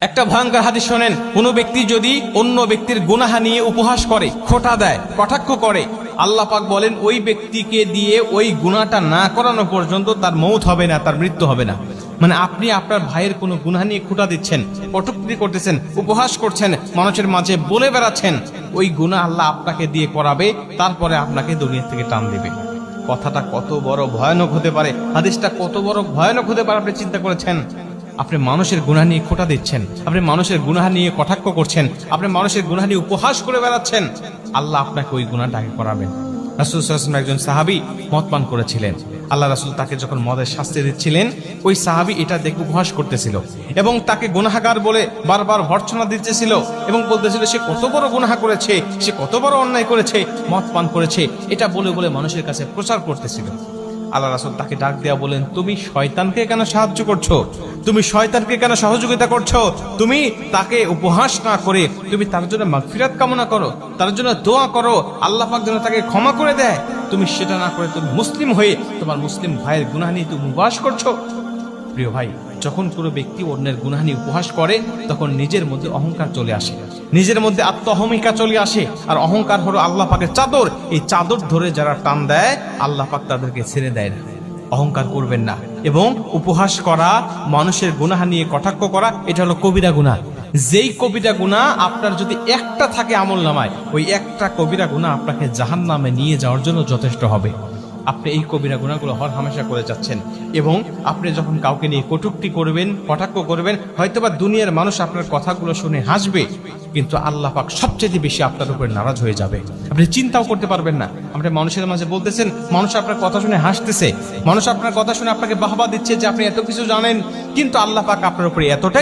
একটা ভয়ঙ্কর হাদিস শোনেন, কোন ব্যক্তি যদি অন্য ব্যক্তির গুনাহ নিয়ে উপহাস করে, খোঁটা দেয়, কটাক্ষ করে, আল্লাহ পাক বলেন ওই ব্যক্তিকে দিয়ে ওই গুনাহটা না করানো পর্যন্ত তার মৌত হবে না, তার মৃত্যু হবে না। মানে আপনি আপনার ভাইয়ের কোনো গুনাহ নিয়ে খোঁটা দিচ্ছেন, কটূক্তি করতেছেন, উপহাস করছেন, মানুষের মাঝে বলে বেড়াচ্ছেন, ওই গুনাহ আল্লাহ আপনাকে দিয়ে করাবে, তারপরে আপনাকে দুনিয়া থেকে টান দিবে। কথাটা কত বড় ভয়ানক হতে পারে, হাদিসটা কত বড় ভয়ানক হতে পারে আপনি চিন্তা করেছেন? আপনি মানুষের গুনাহ নিয়ে খোঁটা দিচ্ছেন, আপনি মানুষের গুনাহ নিয়ে কটাক্ষ করছেন, আপনি মানুষের গুনাহ নিয়ে উপহাস করে বেড়াচ্ছেন, আল্লাহ আপনাকে ওই গুনাহটাকে করাবেন। রাসূল সাল্লাল্লাহু আলাইহি ওয়াসাল্লাম একজন সাহাবী মদ পান করেছিলেন। আল্লাহ রাসূল তাকে যখন মদের শাস্তি দিচ্ছিলেন, ওই সাহাবী এটা দেখে উপহাস করতেছিল এবং তাকে গুনাহগার বলে বারবার ভর্ৎসনা দিতেছিল এবং বলতেছিল সে কত বড় গুনাহ করেছে, সে কত বড় অন্যায় করেছে, মদ পান করেছে, এটা বলে বলে মানুষের কাছে প্রচার করতেছিল। আল্লাহ রাসূল তাকে ডাক দেয়া বলেন, তুমি শয়তানকে কেন সাহায্য করছো? তুমি শয়তানকে কেন সহযোগিতা করছো? তুমি তাকে উপহাস না করে তুমি তার জন্য মাগফিরাত কামনা করো, তার জন্য দোয়া করো, আল্লাহ পাক যেন তাকে ক্ষমা করে দেয়। তুমি সেটা না করে তুমি মুসলিম হয়ে তোমার মুসলিম ভাইয়ের গুনাহ নিয়ে তুমি উপহাস করছো। প্রিয় ভাই, যখন কোনো ব্যক্তি অন্যের গুনাহ নিয়ে উপহাস করে, তখন নিজের মধ্যে অহংকার চলে আসে, নিজের মধ্যে আত্ম অহমিকা চলে আসে। আর অহংকার হলো আল্লাহ পাকের চাদর, এই চাদর ধরে যারা টান দেয়, আল্লাহ পাক তাদেরকে ছেড়ে দেয় না। অহংকার করবেন না। এবং উপহাস করা, মানুষের গুনাহ নিয়ে কটাক্ষ করা, এটা হলো কবিরা গুনাহ। যেই কবিরা গুনাহ আপনার যদি একটা থাকে আমলনামায়, ওই একটা কবিরা গুনাহ আপনাকে জাহান্নামে নিয়ে যাওয়ার জন্য যথেষ্ট হবে। আপনি এই কবিরা গুনাহগুলো হর হামেশা করে যাচ্ছেন এবং আপনি যখন কাউকে নিয়ে কটূক্তি করবেন, কটাক্ষ করবেন, হয়তোবা দুনিয়ার মানুষ আপনার কথাগুলো শুনে হাসবে, কিন্তু আল্লাহ পাক সবচেয়ে বেশি আপনার উপর নারাজ হয়ে যাবে। আপনি চিন্তাও করতে পারবেন না। আপনি মানুষের মাঝে বলতেছেন, মানুষ আপনার কথা শুনে হাসতেছে, মানুষ আপনার কথা শুনে আপনাকে বাহবা দিচ্ছে যে আপনি এত কিছু জানেন, কিন্তু আল্লাহ পাক আপনার উপরে এতটাই